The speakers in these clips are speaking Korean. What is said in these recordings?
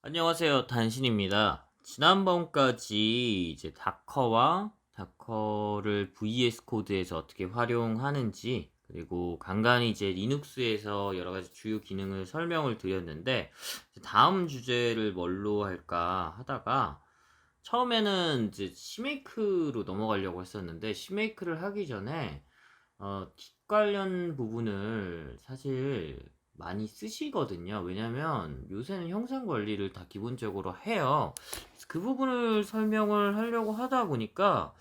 안녕하세요. 단신입니다. 지난번까지 이제 다커와 다커를 VS 코드에서 어떻게 활용하는지, 그리고 간간히 이제 리눅스에서 여러 가지 주요 기능을 설명을 드렸는데, 다음 주제를 뭘로 할까 하다가 처음에는 이제 시메이크로 넘어가려고 했었는데, 시메이크를 하기 전에 팁 관련 부분을 사실 많이 쓰시거든요. 왜냐면 요새는 형상 관리를 다 기본적으로 해요. 그래서 그 부분을 설명을 하려고 하다 보니까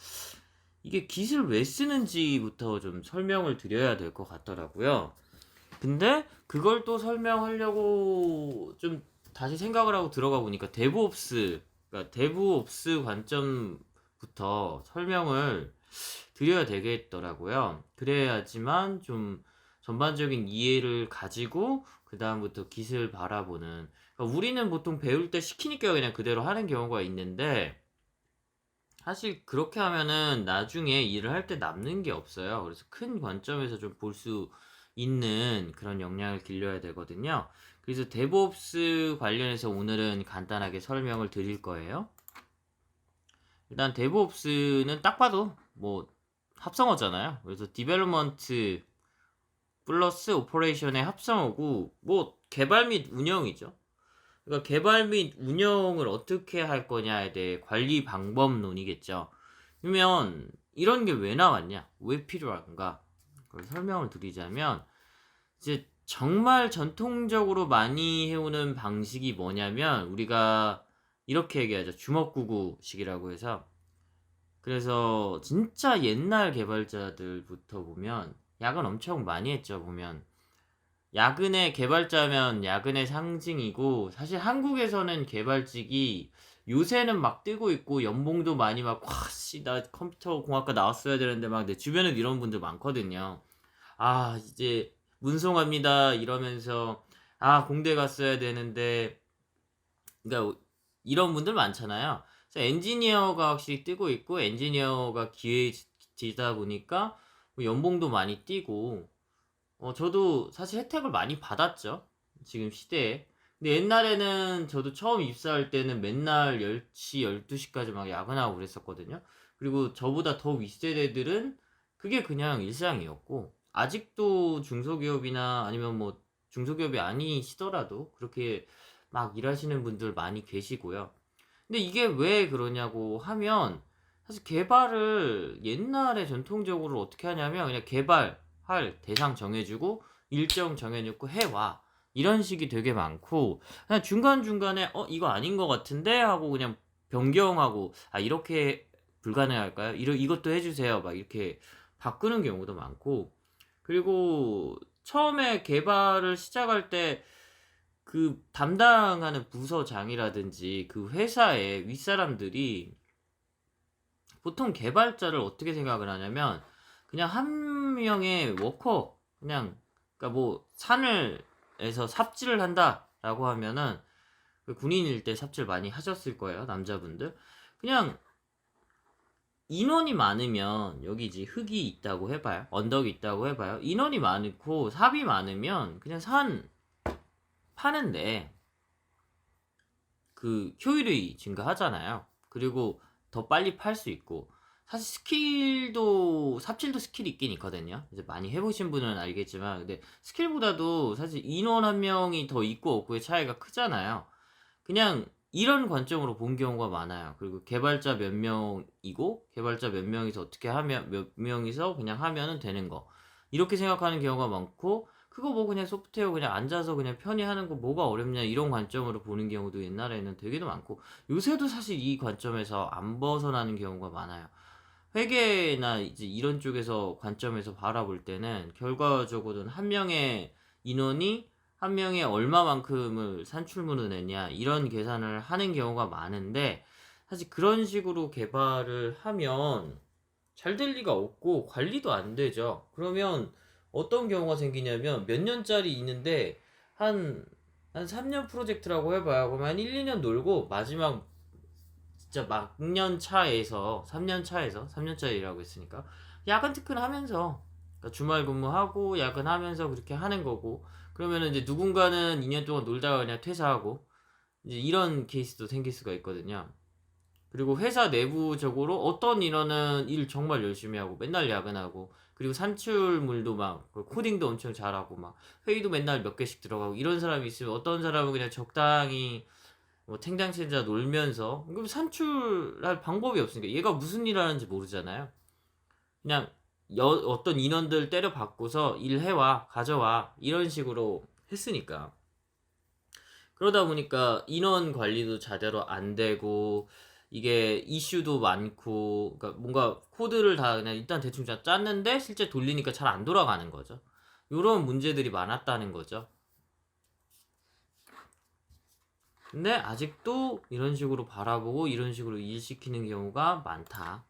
이게 깃을 왜 쓰는지부터 좀 설명을 드려야 될 것 같더라고요. 근데 그걸 또 설명하려고 좀 다시 생각을 하고 들어가 보니까 그러니까 데브옵스 관점부터 설명을 드려야 되겠더라고요. 그래야지만 좀 전반적인 이해를 가지고 그 다음부터 깃을 바라보는. 그러니까 우리는 보통 배울 때 시키니까 그냥 그대로 하는 경우가 있는데, 사실 그렇게 하면은 나중에 일을 할 때 남는 게 없어요. 그래서 큰 관점에서 좀 볼 수 있는 그런 역량을 길러야 되거든요. 그래서 데브옵스 관련해서 오늘은 간단하게 설명을 드릴 거예요. 일단 데브옵스는 딱 봐도 뭐 합성어잖아요. 그래서 디벨롭먼트 플러스 오퍼레이션의 합성어고, 뭐 개발 및 운영이죠. 그러니까 개발 및 운영을 어떻게 할 거냐에 대해 관리 방법론이겠죠. 그러면 이런 게 왜 나왔냐? 왜 필요한가? 그걸 설명을 드리자면, 이제 정말 전통적으로 많이 해오는 방식이 뭐냐면, 우리가 이렇게 얘기하죠. 주먹구구식이라고 해서. 그래서 진짜 옛날 개발자들부터 보면 야근 엄청 많이 했죠. 보면 야근의 개발자면 야근의 상징이고, 사실 한국에서는 개발직이 요새는 막 뜨고 있고 연봉도 많이 막 와씨 나 컴퓨터 공학과 나왔어야 되는데 막 내 주변에 이런 분들 많거든요. 아 이제 문송합니다 이러면서 아 공대 갔어야 되는데, 그러니까 이런 분들 많잖아요. 그래서 엔지니어가 확실히 뜨고 있고, 엔지니어가 기회지다 보니까 뭐 연봉도 많이 뛰고, 저도 사실 혜택을 많이 받았죠. 지금 시대에. 근데 옛날에는 저도 처음 입사할 때는 맨날 10시, 12시까지 막 야근하고 그랬었거든요. 그리고 저보다 더 윗세대들은 그게 그냥 일상이었고, 아직도 중소기업이나 아니면 뭐 중소기업이 아니시더라도 그렇게 막 일하시는 분들 많이 계시고요. 근데 이게 왜 그러냐고 하면, 사실 개발을 옛날에 전통적으로 어떻게 하냐면 그냥 개발할 대상 정해주고 일정 정해놓고 해와, 이런 식이 되게 많고, 그냥 중간중간에 이거 아닌 것 같은데 하고 그냥 변경하고, 아 이렇게 불가능할까요? 이것도 해주세요 막 이렇게 바꾸는 경우도 많고, 그리고 처음에 개발을 시작할 때 그 담당하는 부서장이라든지 그 회사의 윗사람들이 보통 개발자를 어떻게 생각을 하냐면, 그냥 한 명의 워커, 그냥, 그러니까 뭐 산을에서 삽질을 한다라고 하면은, 그 군인일 때 삽질 많이 하셨을 거예요, 남자분들. 그냥 인원이 많으면, 여기 이제 흙이 있다고 해봐요, 언덕이 있다고 해봐요, 인원이 많고 삽이 많으면 그냥 산 파는데 그 효율이 증가하잖아요. 그리고 더 빨리 팔 수 있고, 사실 스킬도 삽질도 스킬이 있긴 있거든요. 이제 많이 해보신 분은 알겠지만, 근데 스킬보다도 사실 인원 한 명이 더 있고 없고의 차이가 크잖아요. 그냥 이런 관점으로 본 경우가 많아요. 그리고 개발자 몇 명이고 개발자 몇 명이서 어떻게 하면, 몇 명이서 그냥 하면은 되는 거, 이렇게 생각하는 경우가 많고, 그거 뭐 그냥 소프트웨어 그냥 앉아서 그냥 편히 하는 거 뭐가 어렵냐, 이런 관점으로 보는 경우도 옛날에는 되게도 많고, 요새도 사실 이 관점에서 안 벗어나는 경우가 많아요. 회계나 이제 이런 쪽에서 관점에서 바라볼 때는 결과적으로는 한 명의 인원이 한 명의 얼마만큼을 산출물을 냈냐, 이런 계산을 하는 경우가 많은데, 사실 그런 식으로 개발을 하면 잘 될 리가 없고 관리도 안 되죠. 그러면 어떤 경우가 생기냐면, 몇 년짜리 있는데 한 3년 프로젝트라고 해봐요. 그러면 한 1, 2년 놀고 마지막 진짜 막년 차에서 3년 차에서 3년짜리라고 했으니까 야근 퇴근하면서, 그러니까 주말 근무하고 야근하면서 그렇게 하는 거고, 그러면은 이제 누군가는 2년 동안 놀다가 그냥 퇴사하고, 이제 이런 케이스도 생길 수가 있거든요. 그리고 회사 내부적으로 어떤 인원은 일 정말 열심히 하고 맨날 야근하고, 그리고 산출물도 막 코딩도 엄청 잘하고 막 회의도 맨날 몇 개씩 들어가고 이런 사람이 있으면, 어떤 사람은 그냥 적당히 뭐 탱장체자 놀면서, 그럼 산출할 방법이 없으니까 얘가 무슨 일 하는지 모르잖아요. 그냥 어떤 인원들 때려 받고서 일해와 가져와 이런 식으로 했으니까. 그러다 보니까 인원 관리도 제대로 안 되고, 이게 이슈도 많고, 그러니까 뭔가 코드를 다 그냥 일단 대충 다 짰는데 실제 돌리니까 잘 안 돌아가는 거죠. 요런 문제들이 많았다는 거죠. 근데 아직도 이런 식으로 바라보고 이런 식으로 일시키는 경우가 많다.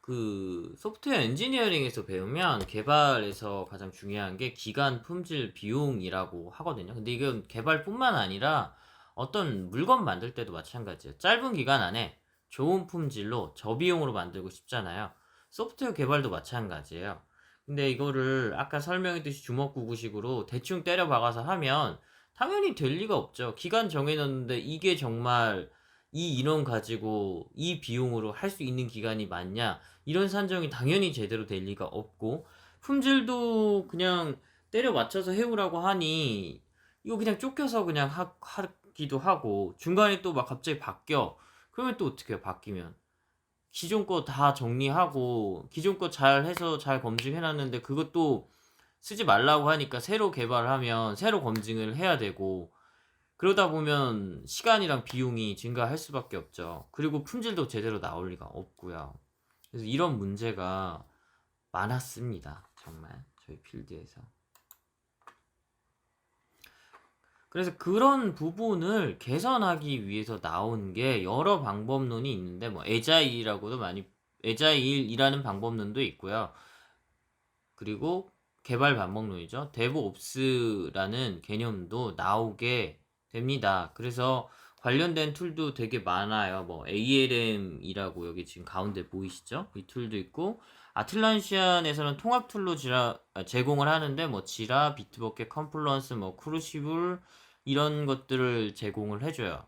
그 소프트웨어 엔지니어링에서 배우면 개발에서 가장 중요한 게 기간, 품질, 비용이라고 하거든요. 근데 이건 개발뿐만 아니라 어떤 물건 만들 때도 마찬가지예요. 짧은 기간 안에 좋은 품질로 저비용으로 만들고 싶잖아요. 소프트웨어 개발도 마찬가지예요. 근데 이거를 아까 설명했듯이 주먹구구식으로 대충 때려 박아서 하면 당연히 될 리가 없죠. 기간 정해놨는데 이게 정말 이 인원 가지고 이 비용으로 할 수 있는 기간이 맞냐? 이런 산정이 당연히 제대로 될 리가 없고, 품질도 그냥 때려 맞춰서 해오라고 하니 이거 그냥 쫓겨서 그냥 하기도 하고, 중간에 또 막 갑자기 바뀌어. 그러면 또 어떻게 해요? 바뀌면 기존 거 다 정리하고 기존 거 잘 해서 잘 검증해놨는데 그것도 쓰지 말라고 하니까 새로 개발하면 새로 검증을 해야 되고, 그러다 보면 시간이랑 비용이 증가할 수밖에 없죠. 그리고 품질도 제대로 나올 리가 없고요. 그래서 이런 문제가 많았습니다. 정말 저희 필드에서. 그래서 그런 부분을 개선하기 위해서 나온 게 여러 방법론이 있는데, 뭐 에자일이라고도 많이, 에자일이라는 방법론도 있고요. 그리고 개발 방법론이죠. 데브옵스라는 개념도 나오게 됩니다. 그래서 관련된 툴도 되게 많아요. 뭐 ALM이라고 여기 지금 가운데 보이시죠? 이 툴도 있고, 아틀란시안에서는 통합 툴로 제공을 하는데, 뭐 지라, 비트버켓, 컴플런스, 뭐 크루시블 이런 것들을 제공을 해줘요.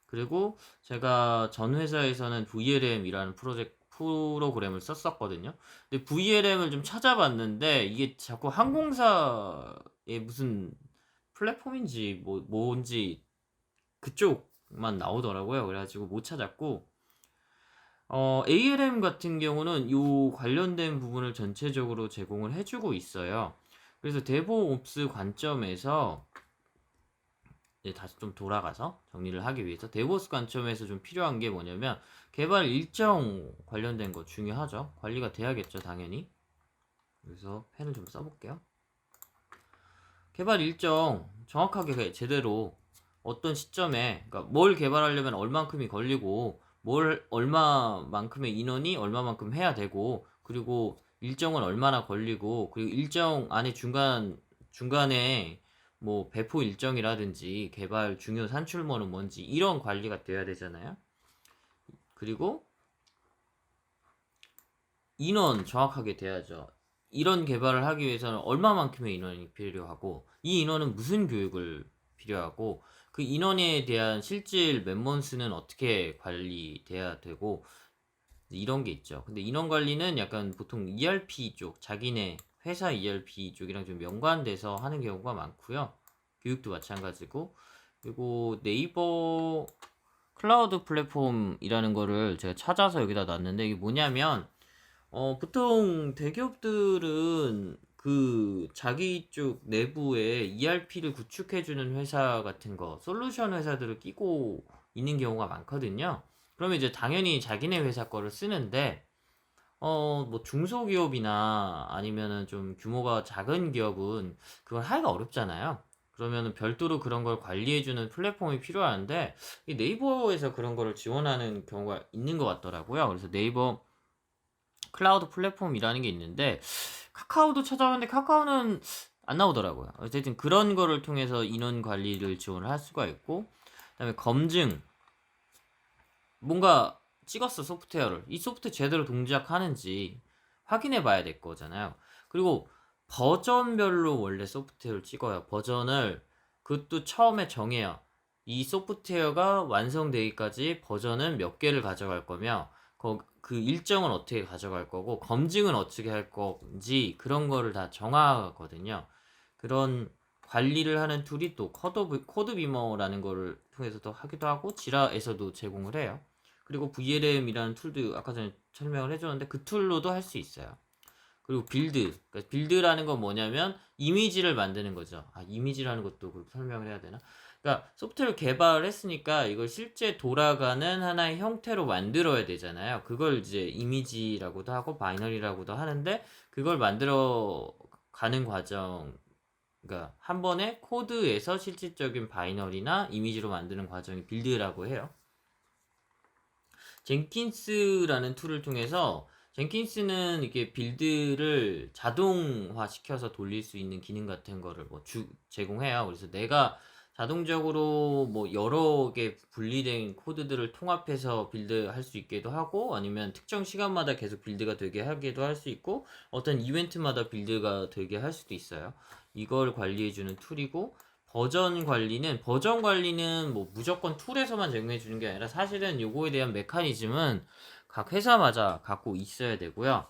그리고 제가 전 회사에서는 VLM이라는 프로그램을 썼었거든요. 근데 VLM을 좀 찾아봤는데 이게 자꾸 항공사의 무슨 플랫폼인지 뭔지 그쪽만 나오더라고요. 그래가지고 못 찾았고, ALM 같은 경우는 요 관련된 부분을 전체적으로 제공을 해주고 있어요. 그래서 데브옵스 관점에서 다시 좀 돌아가서 정리를 하기 위해서 데브옵스 관점에서 좀 필요한 게 뭐냐면, 개발 일정 관련된 거 중요하죠. 관리가 돼야겠죠, 당연히. 그래서 펜을 좀 써볼게요. 개발 일정 정확하게 제대로 어떤 시점에, 그러니까 뭘 개발하려면 얼만큼이 걸리고, 뭘 얼마만큼의 인원이 얼마만큼 해야 되고, 그리고 일정은 얼마나 걸리고, 그리고 일정 안에 중간에 뭐 배포 일정이라든지 개발 중요 산출물은 뭔지 이런 관리가 돼야 되잖아요. 그리고 인원 정확하게 돼야죠. 이런 개발을 하기 위해서는 얼마만큼의 인원이 필요하고, 이 인원은 무슨 교육을 필요하고, 그 인원에 대한 실질 멤버수는 어떻게 관리돼야 되고, 이런 게 있죠. 근데 인원 관리는 약간 보통 ERP 쪽, 자기네 회사 ERP 쪽이랑 좀 연관돼서 하는 경우가 많고요. 교육도 마찬가지고. 그리고 네이버 클라우드 플랫폼이라는 거를 제가 찾아서 여기다 놨는데, 이게 뭐냐면, 보통 대기업들은 그 자기 쪽 내부에 ERP를 구축해주는 회사 같은 거, 솔루션 회사들을 끼고 있는 경우가 많거든요. 그러면 이제 당연히 자기네 회사 거를 쓰는데, 뭐 중소기업이나 아니면은 좀 규모가 작은 기업은 그걸 하기가 어렵잖아요. 그러면은 별도로 그런 걸 관리해주는 플랫폼이 필요한데, 이 네이버에서 그런 거를 지원하는 경우가 있는 것 같더라고요. 그래서 네이버 클라우드 플랫폼이라는 게 있는데, 카카오도 찾아봤는데 카카오는 안 나오더라고요. 어쨌든 그런 거를 통해서 인원 관리를 지원을 할 수가 있고, 그다음에 검증, 뭔가 찍었어 소프트웨어를, 이 소프트웨어 제대로 동작하는지 확인해 봐야 될 거잖아요. 그리고 버전별로 원래 소프트웨어를 찍어요. 버전을 그것도 처음에 정해요. 이 소프트웨어가 완성되기까지 버전은 몇 개를 가져갈 거며 그 일정은 어떻게 가져갈 거고 검증은 어떻게 할 건지 그런 거를 다 정하거든요. 그런 관리를 하는 툴이 또 코드비머라는 거를 통해서도 하기도 하고 지라에서도 제공을 해요. 그리고 VLM이라는 툴도 아까 전에 설명을 해줬는데 그 툴로도 할 수 있어요. 그리고 빌드. 그러니까 빌드라는 건 뭐냐면 이미지를 만드는 거죠. 이미지라는 것도 설명을 해야 되나? 그러니까 소프트웨어 개발을 했으니까 이걸 실제 돌아가는 하나의 형태로 만들어야 되잖아요. 그걸 이제 이미지라고도 하고 바이너리라고도 하는데 그걸 만들어 가는 과정, 그러니까 한 번에 코드에서 실질적인 바이너리나 이미지로 만드는 과정이 빌드라고 해요. 젠킨스라는 툴을 통해서 젠킨스는 이게 빌드를 자동화 시켜서 돌릴 수 있는 기능 같은 거를 제공해요. 그래서 내가 자동적으로 여러 개 분리된 코드들을 통합해서 빌드 할 수 있게도 하고 아니면 특정 시간마다 계속 빌드가 되게 하기도 할 수 있고 어떤 이벤트마다 빌드가 되게 할 수도 있어요. 이걸 관리해주는 툴이고 버전 관리는 무조건 툴에서만 제공해 주는 게 아니라 사실은 요거에 대한 메커니즘은 각 회사마다 갖고 있어야 되고요.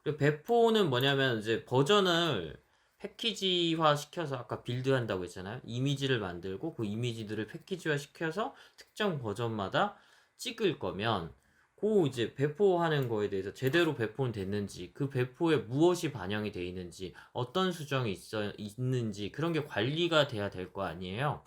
그리고 배포는 뭐냐면 이제 버전을 패키지화 시켜서 아까 빌드 한다고 했잖아요. 이미지를 만들고 그 이미지들을 패키지화 시켜서 특정 버전마다 찍을 거면 이제 배포하는 거에 대해서 제대로 배포는 됐는지 그 배포에 무엇이 반영이 돼 있는지 어떤 수정이 있는지 그런 게 관리가 돼야 될 거 아니에요.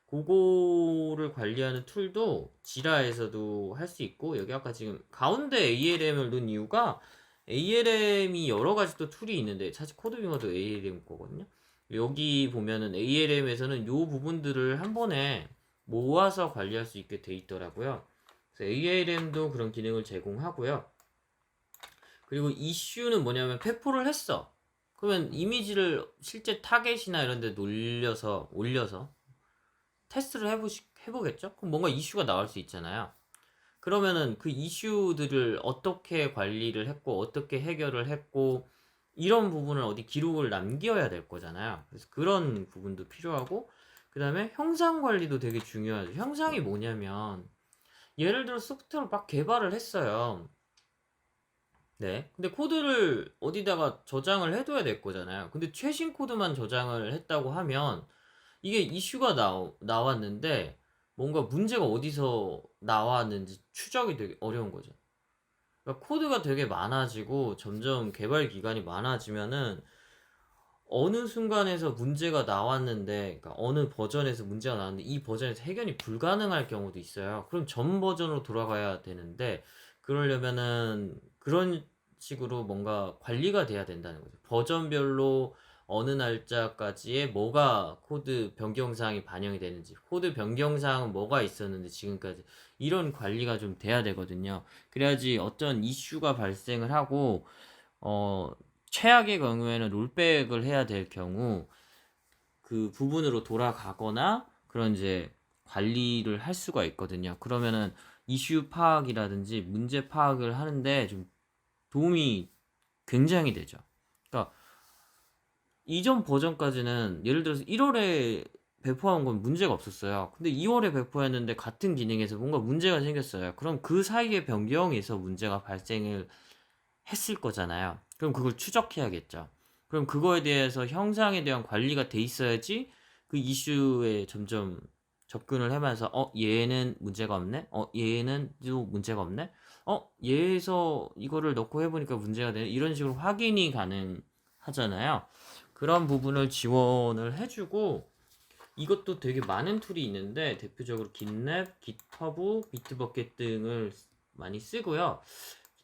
그거를 관리하는 툴도 지라에서도 할 수 있고 여기 아까 지금 가운데 ALM을 넣은 이유가 ALM이 여러 가지 또 툴이 있는데 사실 코드비머도 ALM 거거든요. 여기 보면은 ALM에서는 요 부분들을 한 번에 모아서 관리할 수 있게 돼 있더라고요. 그래서 ALM도 그런 기능을 제공하고요. 그리고 이슈는 뭐냐면 배포를 했어. 그러면 이미지를 실제 타겟이나 이런 데 올려서 테스트를 해보겠죠? 그럼 뭔가 이슈가 나올 수 있잖아요. 그러면은 그 이슈들을 어떻게 관리를 했고 어떻게 해결을 했고 이런 부분을 어디 기록을 남겨야 될 거잖아요. 그래서 그런 부분도 필요하고 그 다음에 형상 관리도 되게 중요하죠. 형상이 뭐냐면 예를 들어 소프트웨어를 막 개발을 했어요. 네. 근데 코드를 어디다가 저장을 해둬야 될 거잖아요. 근데 최신 코드만 저장을 했다고 하면 이게 이슈가 나왔는데 뭔가 문제가 어디서 나왔는지 추적이 되게 어려운 거죠. 그러니까 코드가 되게 많아지고 점점 개발 기간이 많아지면은 어느 순간에서 문제가 나왔는데, 그러니까 어느 버전에서 문제가 나왔는데 이 버전에서 해결이 불가능할 경우도 있어요. 그럼 전 버전으로 돌아가야 되는데 그러려면은 그런 식으로 뭔가 관리가 돼야 된다는 거죠. 버전별로 어느 날짜까지의 뭐가 코드 변경사항이 반영이 되는지, 코드 변경사항은 뭐가 있었는데 지금까지 이런 관리가 좀 돼야 되거든요. 그래야지 어떤 이슈가 발생을 하고 최악의 경우에는 롤백을 해야 될 경우 그 부분으로 돌아가거나 그런 이제 관리를 할 수가 있거든요. 그러면은 이슈 파악이라든지 문제 파악을 하는데 좀 도움이 굉장히 되죠. 그러니까 이전 버전까지는 예를 들어서 1월에 배포한 건 문제가 없었어요. 근데 2월에 배포했는데 같은 기능에서 뭔가 문제가 생겼어요. 그럼 그 사이에 변경에서 문제가 발생을 했을 거잖아요. 그럼 그걸 추적해야겠죠. 그럼 그거에 대해서 형상에 대한 관리가 돼 있어야지 그 이슈에 점점 접근을 하면서 얘는 문제가 없네? 얘는 또 문제가 없네? 얘에서 이거를 넣고 해보니까 문제가 되네? 이런 식으로 확인이 가능하잖아요. 그런 부분을 지원을 해주고 이것도 되게 많은 툴이 있는데 대표적으로 깃랩, 깃허브, 비트버켓 등을 많이 쓰고요.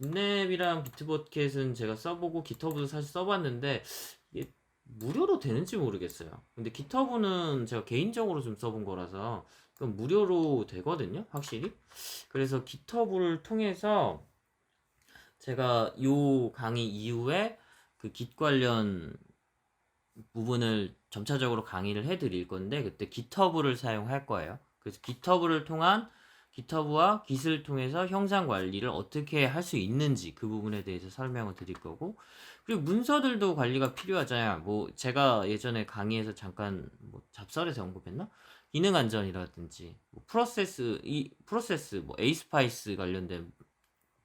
깃랩이랑 비트버켓은 제가 써보고 깃허브도 사실 써봤는데 이게 무료로 되는지 모르겠어요. 근데 깃허브는 제가 개인적으로 좀 써본 거라서 그건 무료로 되거든요, 확실히. 그래서 깃허브를 통해서 제가 요 강의 이후에 그 깃 관련 부분을 점차적으로 강의를 해드릴 건데 그때 깃허브를 사용할 거예요. 그래서 깃허브를 통한 GitHub와 Git을 통해서 형상 관리를 어떻게 할 수 있는지 그 부분에 대해서 설명을 드릴 거고, 그리고 문서들도 관리가 필요하잖아요. 뭐 제가 예전에 강의에서 잠깐 뭐 잡설에서 언급했나? 기능 안전이라든지 뭐 프로세스 뭐 에이스파이스 관련된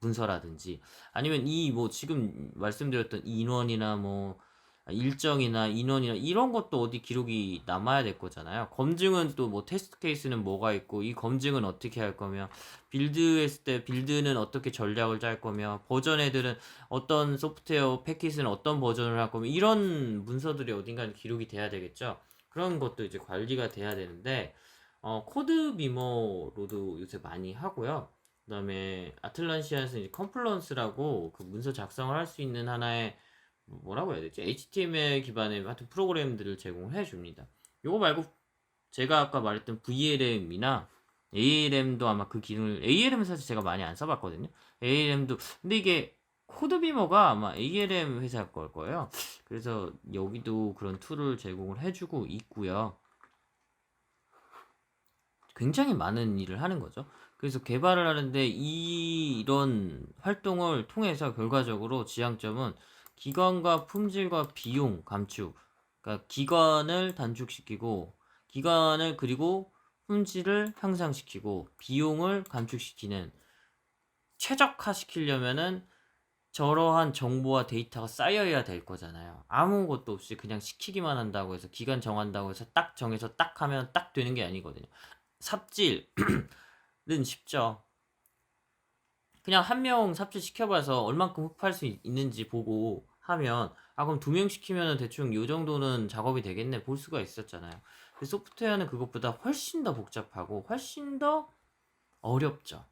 문서라든지, 아니면 이 뭐 지금 말씀드렸던 인원이나 뭐 일정이나 인원이나 이런 것도 어디 기록이 남아야 될 거잖아요. 검증은 또 뭐 테스트 케이스는 뭐가 있고, 이 검증은 어떻게 할 거며, 빌드했을 때 빌드는 어떻게 전략을 짤 거며, 버전 애들은 어떤 소프트웨어 패킷은 어떤 버전을 할 거며, 이런 문서들이 어딘가 기록이 돼야 되겠죠. 그런 것도 이제 관리가 돼야 되는데, 코드 비머로도 요새 많이 하고요. 그 다음에 아틀란시아에서 이제 컴플런스라고 그 문서 작성을 할 수 있는 하나의 뭐라고 해야 되지? HTML 기반의 하여튼 프로그램들을 제공해 줍니다. 요거 말고 제가 아까 말했던 VLM이나 ALM도 아마 그 기능을, ALM은 사실 제가 많이 안 써봤거든요. ALM도, 근데 이게 코드비머가 아마 ALM 회사 걸 거예요. 그래서 여기도 그런 툴을 제공을 해주고 있고요. 굉장히 많은 일을 하는 거죠. 그래서 개발을 하는데 이런 활동을 통해서 결과적으로 지향점은 기간과 품질과 비용 감축, 그러니까 기간을 단축시키고, 기간을 그리고 품질을 향상시키고 비용을 감축시키는, 최적화시키려면은 저러한 정보와 데이터가 쌓여야 될 거잖아요. 아무것도 없이 그냥 시키기만 한다고 해서, 기간 정한다고 해서 딱 정해서 딱 하면 딱 되는 게 아니거든요. 삽질은 쉽죠. 그냥 한 명 삽질 시켜봐서 얼만큼 흡할 수 있는지 보고 하면, 그럼 2명 시키면 대충 요 정도는 작업이 되겠네 볼 수가 있었잖아요. 근데 소프트웨어는 그것보다 훨씬 더 복잡하고 훨씬 더 어렵죠.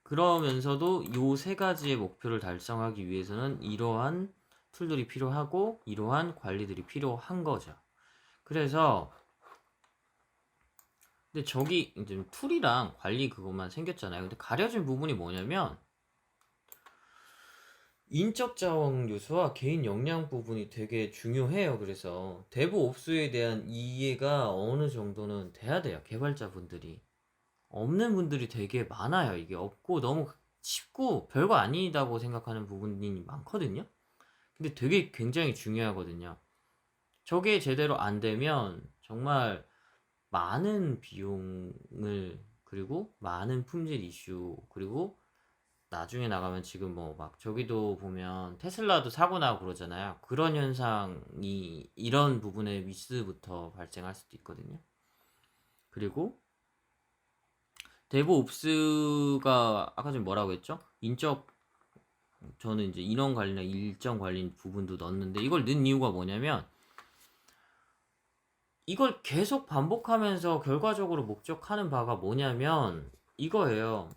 그러면서도 요 세 가지의 목표를 달성하기 위해서는 이러한 툴들이 필요하고 이러한 관리들이 필요한 거죠. 그래서 근데 저기 이제 툴이랑 관리 그것만 생겼잖아요. 근데 가려진 부분이 뭐냐면 인적 자원 요소와 개인 역량 부분이 되게 중요해요. 그래서 데브옵스에 대한 이해가 어느 정도는 돼야 돼요. 개발자분들이. 없는 분들이 되게 많아요. 이게 없고 너무 쉽고 별거 아니다고 생각하는 부분이 많거든요. 근데 되게 굉장히 중요하거든요. 저게 제대로 안 되면 정말 많은 비용을, 그리고 많은 품질 이슈, 그리고 나중에 나가면 지금 뭐 막 저기도 보면 테슬라도 사고 나고 그러잖아요. 그런 현상이 이런 부분의 미스부터 발생할 수도 있거든요. 그리고 데브옵스가 아까 좀 뭐라고 했죠? 저는 이제 인원 관리나 일정 관리 부분도 넣었는데, 이걸 넣은 이유가 뭐냐면 이걸 계속 반복하면서 결과적으로 목적하는 바가 뭐냐면 이거예요.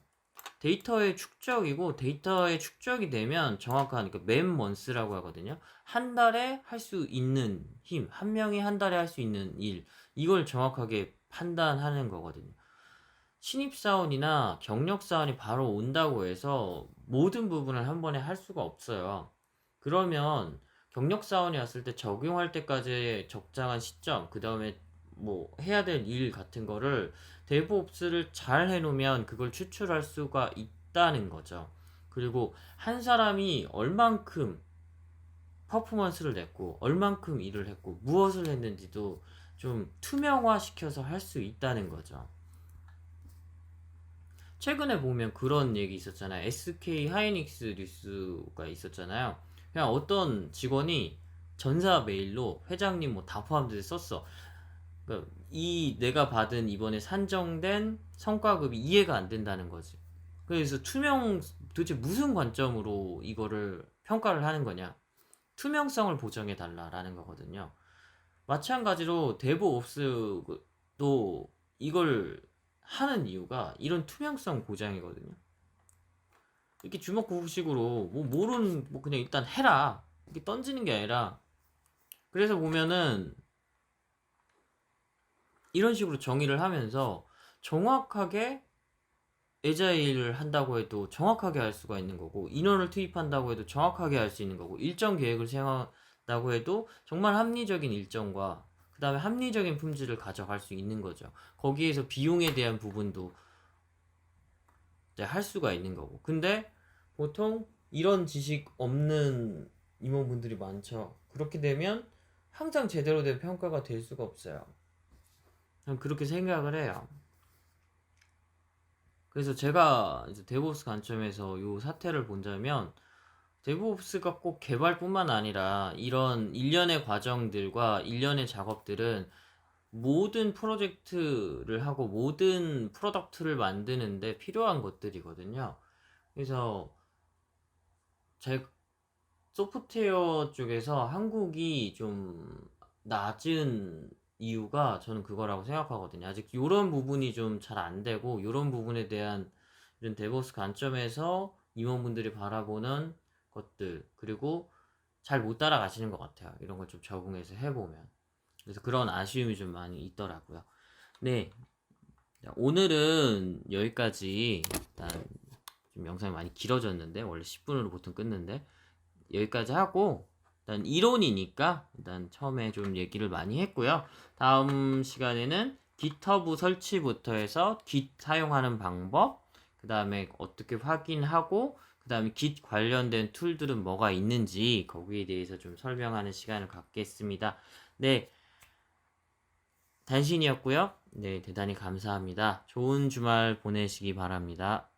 데이터의 축적이고, 데이터의 축적이 되면 정확한, 그러니까 맨먼스라고 하거든요. 한 달에 할 수 있는 힘, 한 명이 한 달에 할 수 있는 일, 이걸 정확하게 판단하는 거거든요. 신입사원이나 경력사원이 바로 온다고 해서 모든 부분을 한 번에 할 수가 없어요. 그러면 경력사원이 왔을 때 적용할 때까지 적당한 시점, 그 다음에 뭐 해야 될 일 같은 거를 데브옵스를 잘 해놓으면 그걸 추출할 수가 있다는 거죠. 그리고 한 사람이 얼만큼 퍼포먼스를 냈고 얼만큼 일을 했고 무엇을 했는지도 좀 투명화 시켜서 할 수 있다는 거죠. 최근에 보면 그런 얘기 있었잖아요. SK 하이닉스 뉴스가 있었잖아요. 그냥 어떤 직원이 전사 메일로 회장님 뭐 다 포함돼서 썼어. 그러니까 이 내가 받은 이번에 산정된 성과급이 이해가 안 된다는 거지. 그래서 도대체 무슨 관점으로 이거를 평가를 하는 거냐? 투명성을 보장해 달라라는 거거든요. 마찬가지로 데브옵스도 이걸 하는 이유가 이런 투명성 보장이거든요. 이렇게 주먹구구식으로 뭐 모르는 뭐 그냥 일단 해라 이렇게 던지는 게 아니라, 그래서 보면은 이런 식으로 정의를 하면서 정확하게 에자일을 한다고 해도 정확하게 할 수가 있는 거고, 인원을 투입한다고 해도 정확하게 할 수 있는 거고, 일정 계획을 수행한다고 해도 정말 합리적인 일정과 그 다음에 합리적인 품질을 가져갈 수 있는 거죠. 거기에서 비용에 대한 부분도 이제 할 수가 있는 거고. 근데 보통 이런 지식 없는 임원분들이 많죠. 그렇게 되면 항상 제대로 된 평가가 될 수가 없어요. 저는 그렇게 생각을 해요. 그래서 제가 이제 데브옵스 관점에서 이 사태를 본다면, 데브옵스가 꼭 개발뿐만 아니라 이런 일련의 과정들과 일련의 작업들은 모든 프로젝트를 하고 모든 프로덕트를 만드는데 필요한 것들이거든요. 그래서 제 소프트웨어 쪽에서 한국이 좀 낮은 이유가 저는 그거라고 생각하거든요. 아직 이런 부분이 좀 잘 안 되고, 이런 부분에 대한 이런 데브옵스 관점에서 임원분들이 바라보는 것들, 그리고 잘 못 따라가시는 것 같아요. 이런 걸 좀 적응해서 해보면. 그래서 그런 아쉬움이 좀 많이 있더라고요. 네, 오늘은 여기까지. 일단 좀 영상이 많이 길어졌는데, 원래 10분으로 보통 끊는데 여기까지 하고, 일단 이론이니까 일단 처음에 좀 얘기를 많이 했고요. 다음 시간에는 깃허브 설치부터 해서 깃 사용하는 방법, 그 다음에 어떻게 확인하고, 그 다음에 깃 관련된 툴들은 뭐가 있는지 거기에 대해서 좀 설명하는 시간을 갖겠습니다. 네, 단신이었고요. 네, 대단히 감사합니다. 좋은 주말 보내시기 바랍니다.